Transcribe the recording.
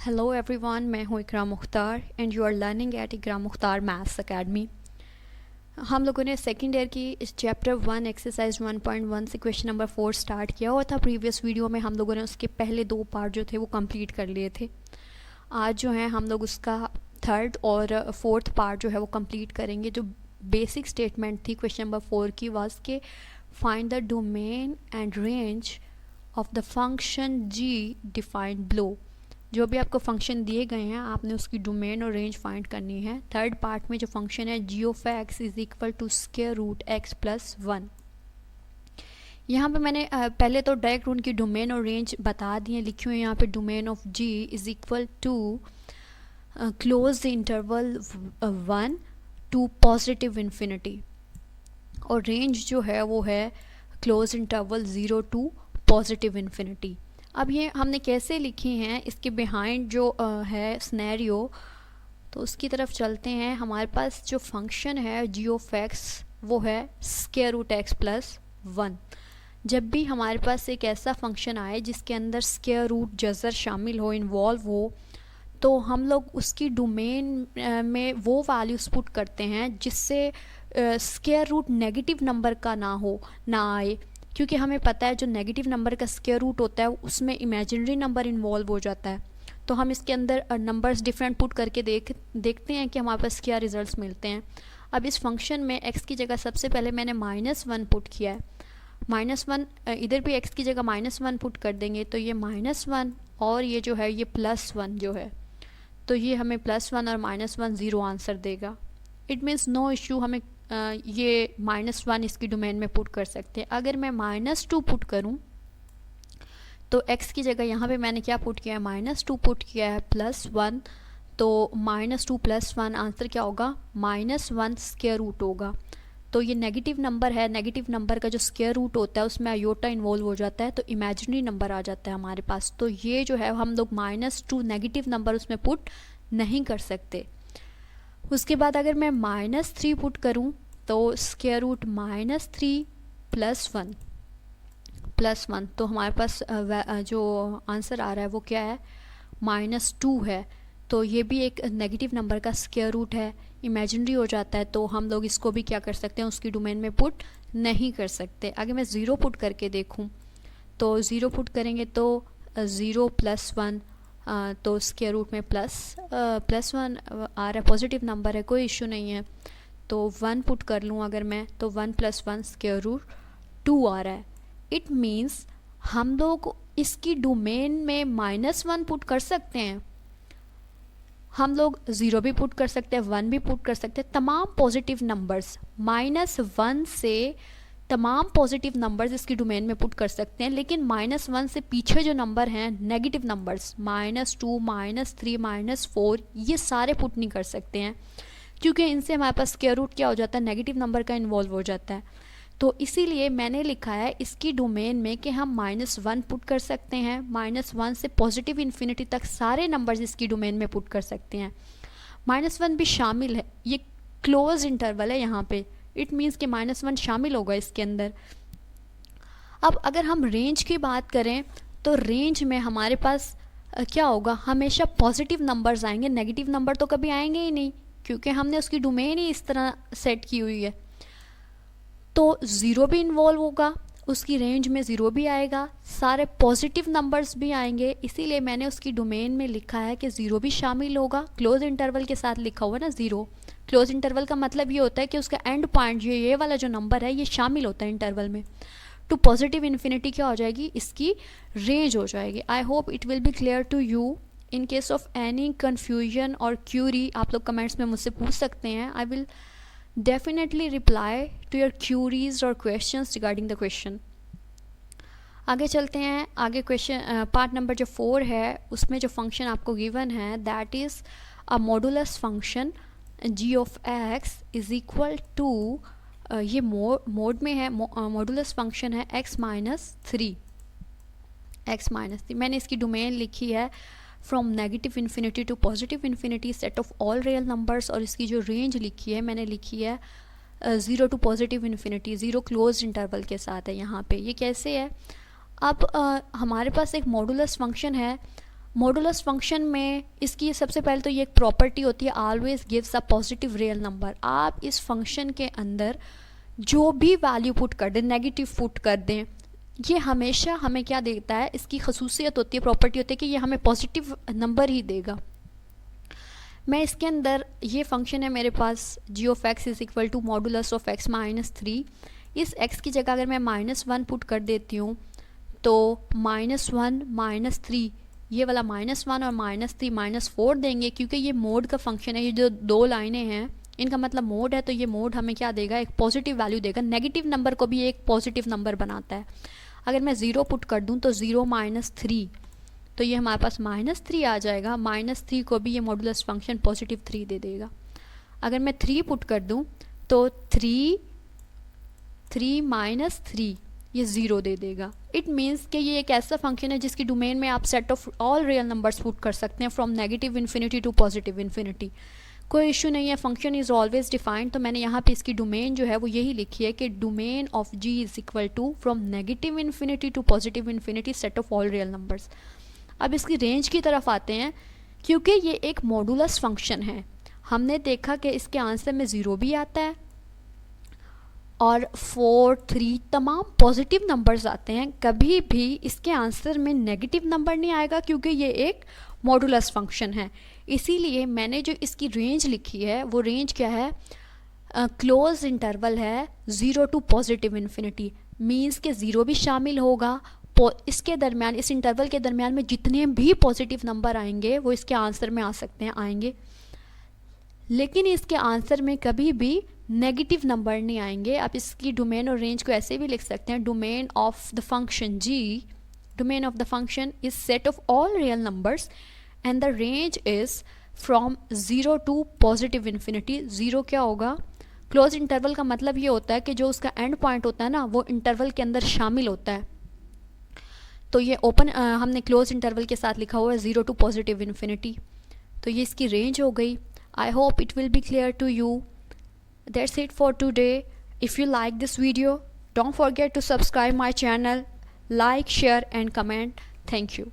Hello everyone, मैं हूँ Ikram Mukhtar and you are learning at Ikram Mukhtar maths academy. हम लोगों ने सेकेंड ईयर की इस चैप्टर 1 एक्सरसाइज 1.1 से क्वेश्चन नंबर 4 स्टार्ट किया हुआ था। प्रीवियस वीडियो में हम लोगों ने उसके पहले 2 पार्ट जो थे वो कंप्लीट कर लिए थे। आज जो है हम लोग उसका थर्ड और फोर्थ पार्ट जो है वो कंप्लीट करेंगे। जो बेसिक स्टेटमेंट थी क्वेश्चन नंबर 4 की वाज के find the domain and range of the function g defined below. जो भी आपको फंक्शन दिए गए हैं आपने उसकी डोमेन और रेंज फाइंड करनी है। थर्ड पार्ट में जो फंक्शन है g of x is equal to square root x plus 1। यहाँ पे मैंने पहले तो डायरेक्ट उनकी डोमेन और रेंज बता दी है, लिखी हुई है यहाँ पे। Domain of g is equal to close interval 1 to positive infinity, और रेंज जो है वो है close interval 0 to positive infinity. अब ये हमने कैसे लिखी हैं, इसके बिहाइंड जो है स्नैरियो, तो उसकी तरफ चलते हैं। हमारे पास जो फंक्शन है जी ऑफ एक्स वो है स्क्वायर रूट एक्स प्लस 1। जब भी हमारे पास एक ऐसा फंक्शन आए जिसके अंदर स्क्वायर रूट जज़र शामिल हो, इन्वॉल्व हो, तो हम लोग उसकी डोमेन में वो वैल्यूज़ पुट करते हैं जिससे स्क्वायर रूट नेगेटिव नंबर का ना आए, क्योंकि हमें पता है जो नेगेटिव नंबर का स्क्वायर रूट होता है उसमें इमेजिनरी नंबर इन्वॉल्व हो जाता है। तो हम इसके अंदर नंबर्स डिफरेंट पुट करके देखते हैं कि हमारे पास क्या रिजल्ट्स मिलते हैं। अब इस फंक्शन में x की जगह सबसे पहले मैंने -1 पुट किया है। -1 इधर भी x की जगह -1 पुट कर देंगे तो ये -1 और ये जो है ये +1 जो है, तो ये हमें +1 और -1 0 आंसर देगा। इट मीन्स नो इशू, हमें ये -1 इसकी डोमेन में पुट कर सकते हैं। अगर मैं -2 पुट करूं तो x की जगह यहाँ पे मैंने क्या पुट किया है, -2 पुट किया है +1, तो -2 + 1 आंसर क्या होगा, -1 स्क्वायर रूट होगा। तो ये नेगेटिव नंबर है, नेगेटिव नंबर का जो स्क्वायर रूट होता है उसमें आयोटा इन्वॉल्व हो जाता है तो इमेजिनरी नंबर आ जाता है हमारे पास। तो ये जो है हम लोग -2 नेगेटिव नंबर उसमें पुट नहीं कर सकते। उसके बाद अगर मैं -3 पुट करूं तो स्क्वायर रूट -3 + 1 तो हमारे पास जो आंसर आ रहा है वो क्या है, -2 है। तो ये भी एक नेगेटिव नंबर का स्क्वायर रूट है, इमेजिनरी हो जाता है, तो हम लोग इसको भी क्या कर सकते हैं, उसकी डोमेन में पुट नहीं कर सकते। अगर मैं 0 पुट करके देखूं तो 0 पुट करेंगे तो 0 + 1, तो स्क्वायर रूट में +1 आ रहा है, पॉजिटिव नंबर है, कोई इशू नहीं है। तो 1 पुट कर लूँ अगर मैं, तो 1 + 1 स्क्वायर रूट 2 आ रहा है। इट मीन्स हम लोग इसकी डोमेन में -1 पुट कर सकते हैं, हम लोग 0 भी पुट कर सकते हैं, 1 भी पुट कर सकते हैं, तमाम पॉजिटिव नंबर्स -1 से तमाम पॉजिटिव नंबर्स इसकी डोमेन में पुट कर सकते हैं। लेकिन -1 से पीछे जो नंबर हैं नेगेटिव नंबर्स -2 -3 -4 ये सारे पुट नहीं कर सकते हैं, क्योंकि इनसे हमारे पास स्क्वायर रूट क्या हो जाता है, नेगेटिव नंबर का इन्वॉल्व हो जाता है। तो इसीलिए मैंने लिखा है इसकी डोमेन में कि हम -1 पुट कर सकते हैं, -1 से पॉजिटिव इन्फिनिटी तक सारे नंबर्स इसकी डोमेन में पुट कर सकते हैं। -1 भी शामिल है, ये क्लोज इंटरवल है यहाँ पे, इट मीन्स कि -1 शामिल होगा इसके अंदर। अब अगर हम रेंज की बात करें तो रेंज में हमारे पास क्या होगा, हमेशा पॉजिटिव नंबर्स आएंगे, नेगेटिव नंबर तो कभी आएंगे ही नहीं, क्योंकि हमने उसकी डोमेन ही इस तरह सेट की हुई है। तो 0 भी इन्वॉल्व होगा, उसकी रेंज में 0 भी आएगा, सारे पॉजिटिव नंबर्स भी आएंगे, इसीलिए मैंने उसकी डोमेन में लिखा है कि 0 भी शामिल होगा। क्लोज इंटरवल के साथ लिखा हुआ ना 0, क्लोज इंटरवल का मतलब ये होता है कि उसका एंड पॉइंट ये वाला जो नंबर है ये शामिल होता है इंटरवल में। टू पॉजिटिव इन्फिनिटी क्या हो जाएगी, इसकी रेंज हो जाएगी। I hope it will be clear to you. In case of any confusion और क्यूरी आप लोग कमेंट्स में मुझसे पूछ सकते हैं। I will definitely reply to your queries or questions regarding the question. आगे चलते हैं। आगे क्वेश्चन पार्ट नंबर जो 4 है उसमें जो फंक्शन आपको गिवन है that is a modulus function g of x is equal to, ये मोड में है, मॉडुलस फंक्शन है x -3। मैंने इसकी डोमेन लिखी है from negative infinity to positive infinity set of all real numbers, और इसकी जो रेंज लिखी है मैंने लिखी है 0 to positive infinity, 0 close interval के साथ है यहाँ पे। ये कैसे है, अब हमारे पास एक मॉडुलस फंक्शन है, मॉडुलस फंक्शन में इसकी सबसे पहले तो ये एक प्रॉपर्टी होती है, always gives a positive real number. आप इस फंक्शन के अंदर जो भी वैल्यू पुट कर दें, नेगेटिव पुट कर दें, ये हमेशा हमें क्या देता है, इसकी खसूसियत होती है, प्रॉपर्टी होती है कि ये हमें पॉजिटिव नंबर ही देगा। मैं इसके अंदर ये फंक्शन है मेरे पास g of x is equal to modulus of x -3। इस x की जगह अगर मैं -1 पुट कर देती हूँ तो -1 -3, ये वाला -1 और -3 -4 देंगे, क्योंकि ये मोड का फंक्शन है। ये जो दो लाइनें हैं इनका मतलब मोड है, तो ये मोड हमें क्या देगा, एक पॉजिटिव वैल्यू देगा। नेगेटिव नंबर को भी एक पॉजिटिव नंबर बनाता है। अगर मैं 0 पुट कर दूँ तो 0 -3, तो ये हमारे पास -3 आ जाएगा। -3 को भी ये मॉडुलस फंक्शन पॉजिटिव 3 दे देगा। अगर मैं 3 पुट कर दूँ तो 3 -3 ये 0 दे देगा। इट मीन्स कि ये एक ऐसा फंक्शन है जिसकी डोमेन में आप set of all real numbers put कर सकते हैं from negative infinity to positive infinity. कोई इशू नहीं है, फंक्शन इज़ ऑलवेज डिफाइंड। तो मैंने यहाँ पे इसकी डोमेन जो है वो यही लिखी है कि domain of g is equal to from negative infinity to positive infinity set of all real numbers. अब इसकी रेंज की तरफ आते हैं। क्योंकि ये एक मॉडुलस फंक्शन है, हमने देखा कि इसके आंसर में 0 भी आता है और 4, 3 तमाम पॉजिटिव नंबर्स आते हैं। कभी भी इसके आंसर में नेगेटिव नंबर नहीं आएगा, क्योंकि ये एक मॉडुलस फंक्शन है। इसीलिए मैंने जो इसकी रेंज लिखी है वो रेंज क्या है, क्लोज इंटरवल है 0 टू पॉजिटिव इन्फिनिटी। मीन्स के 0 भी शामिल होगा। इसके दरमियान, इस इंटरवल के दरमियान में जितने भी पॉजिटिव नंबर आएंगे वो इसके आंसर में आ सकते हैं, आएंगे। लेकिन इसके आंसर में कभी भी नेगेटिव नंबर नहीं आएंगे। आप इसकी डोमेन और रेंज को ऐसे भी लिख सकते हैं, domain of the function g, domain of the function is set of all real numbers and the range is from 0 to positive infinity. 0 क्या होगा, क्लोज इंटरवल का मतलब ये होता है कि जो उसका एंड पॉइंट होता है ना वो इंटरवल के अंदर शामिल होता है। तो ये ओपन हमने क्लोज इंटरवल के साथ लिखा हुआ है 0 टू पॉजिटिव इन्फिनिटी। तो ये इसकी रेंज हो गई। I hope it will be clear to you. That's it for today. If you like this video, don't forget to subscribe my channel, like, share and comment. Thank you.